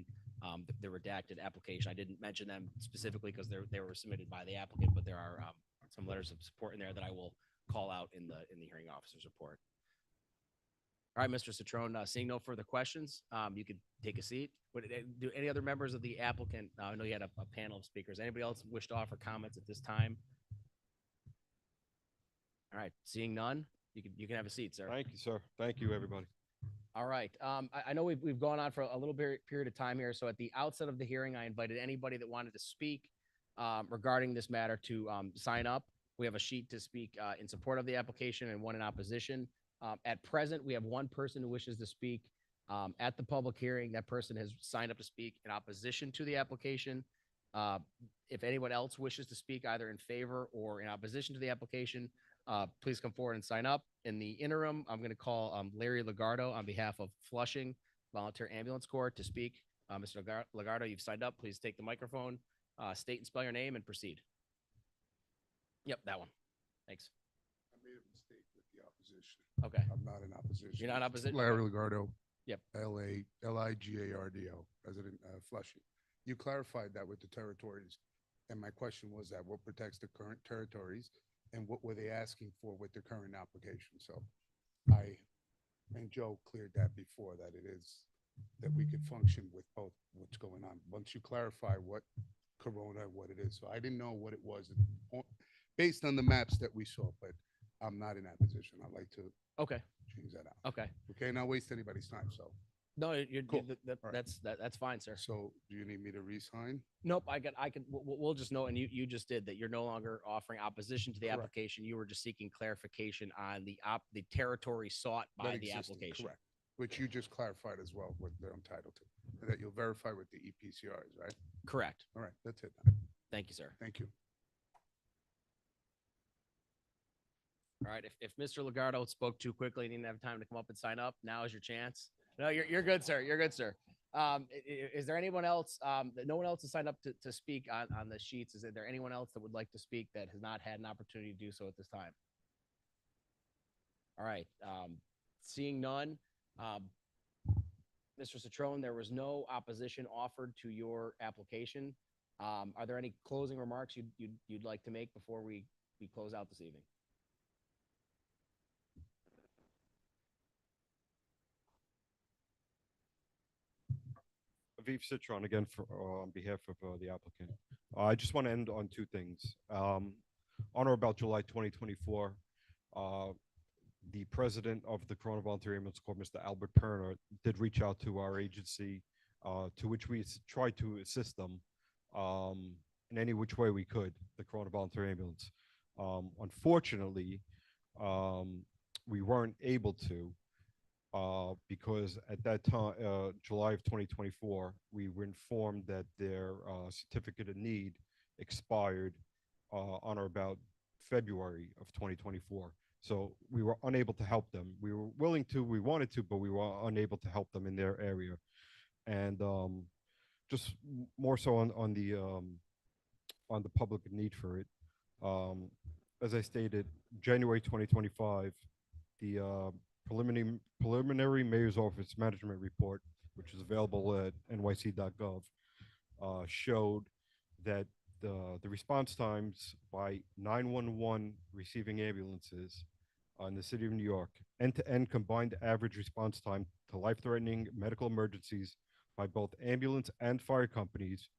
A: the redacted application. I didn't mention them specifically because they were submitted by the applicant, but there are some letters of support in there that I will call out in the hearing officer's report. All right, Mr. Citrone, seeing no further questions, you could take a seat. Do any other members of the applicant? I know you had a panel of speakers. Anybody else wish to offer comments at this time? All right, seeing none, you can have a seat, sir.
B: Thank you, sir. Thank you, everybody.
A: All right. I know we've gone on for a little period of time here. So at the outset of the hearing, I invited anybody that wanted to speak regarding this matter to sign up. We have a sheet to speak in support of the application and one in opposition. At present, we have one person who wishes to speak at the public hearing. That person has signed up to speak in opposition to the application. If anyone else wishes to speak either in favor or in opposition to the application, please come forward and sign up. In the interim, I'm going to call Larry Legardo on behalf of Flushing Volunteer Ambulance Corps to speak. Mr. Legardo, you've signed up. Please take the microphone, state and spell your name, and proceed. Yep, that one. Thanks.
J: I made a mistake with the opposition.
A: Okay.
J: I'm not in opposition.
A: You're not in opposition?
J: Larry Legardo.
A: Yep.
J: Ligardo, resident Flushing. You clarified that with the territories. And my question was that what protects the current territories and what were they asking for with the current application? So I and Joe cleared that before, that it is that we could function with both what's going on. Once you clarify what Corona, what it is. So I didn't know what it was based on the maps that we saw, but I'm not in that position. I'd like to change that out.
A: Okay.
J: Okay, not waste anybody's time. So
A: No, you're
J: Cool.
A: that's fine, sir.
J: so do you need me to re-sign?
A: Nope, I can. We'll just know, and you just did that. You're no longer offering opposition to the
J: Correct.
A: application. You were just seeking clarification on the territory sought by
J: That
A: the
J: existed,
A: application.
J: Correct. Which you just clarified as well, what they're entitled to, and that you'll verify with the EPCRs, right?
A: Correct.
J: All right, that's it.
A: Thank you, sir.
J: Thank you.
A: All right. If Mr. Legardo spoke too quickly and didn't have time to come up and sign up, now is your chance. No, you're good, sir. You're good, sir. Is there anyone else that no one else has signed up to speak on the sheets? Is there anyone else that would like to speak that has not had an opportunity to do so at this time? All right. Seeing none, Mr. Citrone, there was no opposition offered to your application. Are there any closing remarks you'd like to make before we close out this evening?
B: Aviv Citron again on behalf of the applicant. I just want to end on two things. On or about July 2024, the president of the Corona Volunteer Ambulance Corps, Mr. Albert Perner, did reach out to our agency, to which we tried to assist them in any which way we could, the Corona Volunteer Ambulance. Unfortunately, we weren't able to because at that time, July of 2024, we were informed that their certificate of need expired on or about February of 2024. So we were unable to help them. We were willing to, we wanted to, but we were unable to help them in their area. And just more so on the public need for it. As I stated, January 2025, the preliminary Mayor's Office Management Report, which is available at nyc.gov, showed that the response times by 911 receiving ambulances in the city of New York, end-to-end combined average response time to life-threatening medical emergencies by both ambulance and fire companies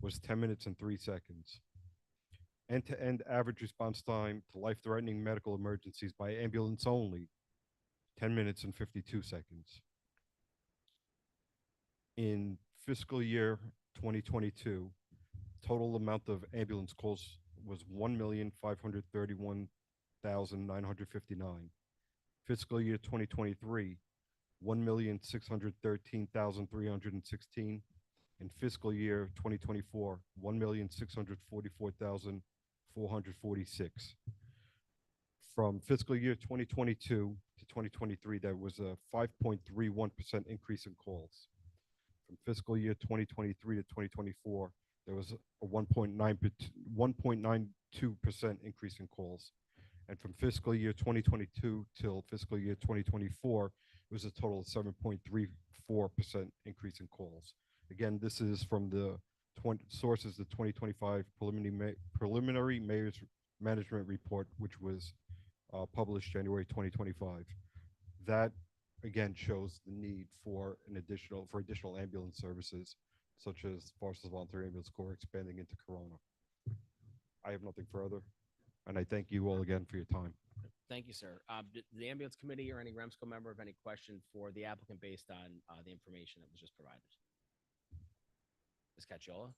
B: was 10 minutes and 3 seconds. End-to-end average response time to life-threatening medical emergencies by ambulance only, 10 minutes and 52 seconds. In fiscal year 2022, total amount of ambulance calls was 1,531,959. Fiscal year 2023, 1,613,316. And fiscal year 2024, 1,644,446. From fiscal year 2022 to 2023, there was a 5.31% increase in calls. From fiscal year 2023 to 2024, there was a 1.92% increase in calls. And from fiscal year 2022 till fiscal year 2024, it was a total of 7.34% increase in calls. Again, this is from the sources, the 2025 preliminary Mayor's Management Report, which was published January 2025. That again shows the need for additional ambulance services, such as Varsity Volunteer Ambulance Corps expanding into Corona. I have nothing further, and I thank you all again for your time.
A: Thank you, sir. Did the ambulance committee or any REMSCO member have any question for the applicant based on the information that was just provided? Ms. Cacciola?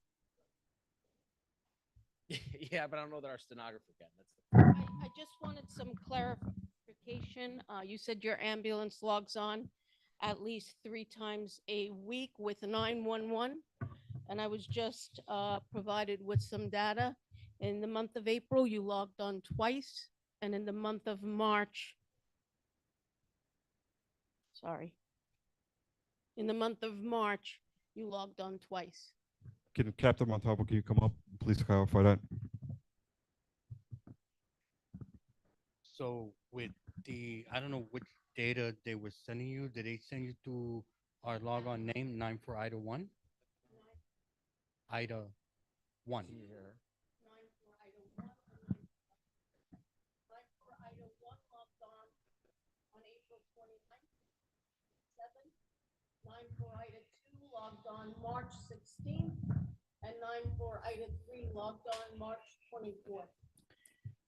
A: Yeah, but I don't know that our stenographer can.
E: I just wanted some clarification. You said your ambulance logs on at least 3 times a week with 911. And I was just provided with some data. In the month of April, you logged on twice. And in the month of March, in the month of March, you logged on twice.
B: Can Captain Montalvo, can you come up? Please clarify that.
H: So with I don't know which data they were sending you. Did they send you to our logon name 94 Ida 1? Ida 1.
E: Logged on March 16th and 94 Ida 3 logged on March 24th.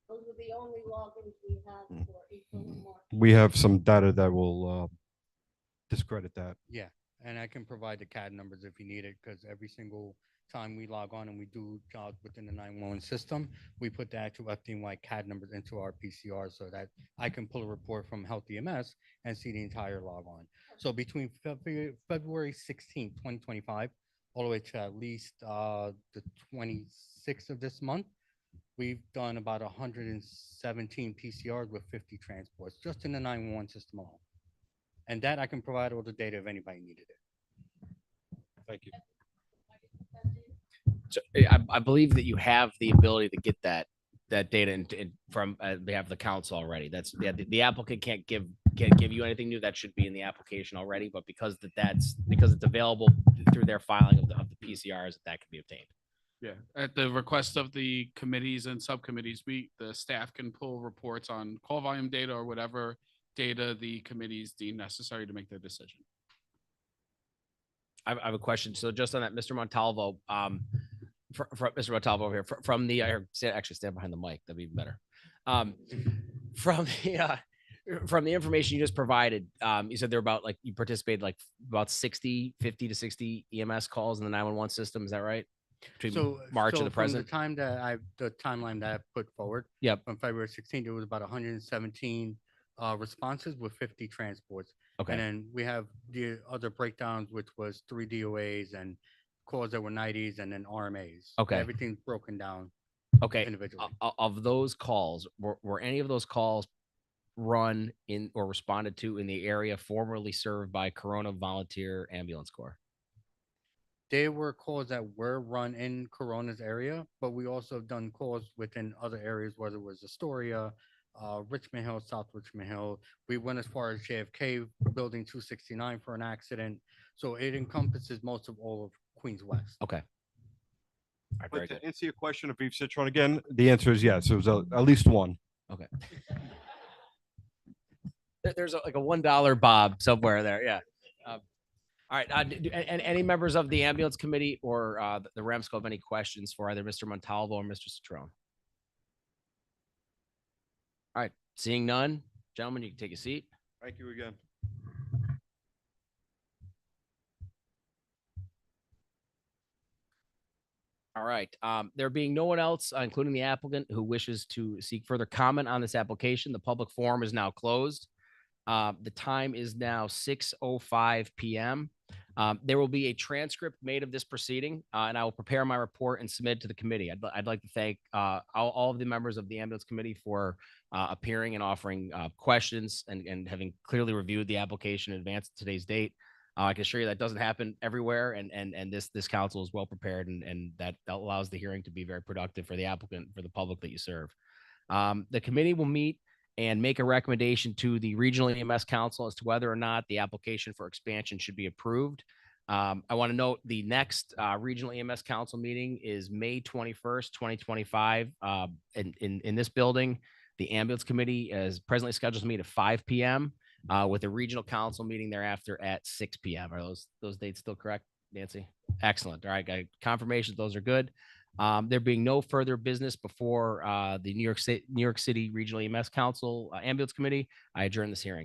E: Those are the only logins we have for April and March.
B: We have some data that will discredit that.
H: Yeah, and I can provide the CAD numbers if you need it, because every single time we log on and we do jobs within the 911 system, we put the actual FDNY CAD numbers into our PCR so that I can pull a report from Health EMS and see the entire log on. So between February 16th, 2025, all the way to at least the 26th of this month, we've done about 117 PCRs with 50 transports just in the 911 system alone. And that I can provide all the data if anybody needed it.
B: Thank you.
A: So I believe that you have the ability to get that data from behalf of the council already. That's the applicant can't give you anything new. That should be in the application already, but because it's available through their filing of the PCRs, that can be obtained.
K: Yeah, at the request of the committees and subcommittees, the staff can pull reports on call volume data or whatever data the committees deem necessary to make their decision.
A: I have a question. So just on that, Mr. Montalvo, from Mr. Montalvo over here, from the, actually stand behind the mic, that'd be even better. From the information you just provided, you said there were about, like, you participated like about 50 to 60 EMS calls in the 911 system. Is that right? Between March and the
H: from
A: present?
H: the timeline that I put forward.
A: Yep.
H: On February 16th, there was about 117 responses with 50 transports.
A: Okay.
H: And then we have the other breakdowns, which was 3 DOAs and calls that were 90s and then RMAs.
A: Okay.
H: Everything's broken down
A: Okay.
H: individually.
A: Of those calls, were any of those calls run in or responded to in the area formerly served by Corona Volunteer Ambulance Corps?
H: They were calls that were run in Corona's area, but we also have done calls within other areas, whether it was Astoria, Richmond Hill, South Richmond Hill. We went as far as JFK Building 269 for an accident. So it encompasses most of all of Queens West.
A: Okay. All right, very
B: But
A: good.
B: to answer your question of Eve Citron again, the answer is yes. It was at least one.
A: Okay. There's like a $1 Bob somewhere there. Yeah. All right. And any members of the ambulance committee or the REMSCO have any questions for either Mr. Montalvo or Mr. Citron? All right. Seeing none, gentlemen, you can take a seat.
B: Thank you again.
A: All right. There being no one else, including the applicant, who wishes to seek further comment on this application, the public forum is now closed. The time is now 6:05 p.m. There will be a transcript made of this proceeding, and I will prepare my report and submit it to the committee. I'd like to thank all of the members of the ambulance committee for appearing and offering questions and having clearly reviewed the application in advance of today's date. I can assure you that doesn't happen everywhere, and this council is well prepared, and that allows the hearing to be very productive for the applicant, for the public that you serve. The committee will meet and make a recommendation to the Regional EMS Council as to whether or not the application for expansion should be approved. I want to note the next Regional EMS Council meeting is May 21st, 2025 in this building. The Ambulance Committee is presently scheduled to meet at 5 p.m. With the Regional Council meeting thereafter at 6 p.m. Are those dates still correct, Nancy? Excellent. All right, got confirmations. Those are good. There being no further business before the New York City Regional EMS Council Ambulance Committee, I adjourn this hearing.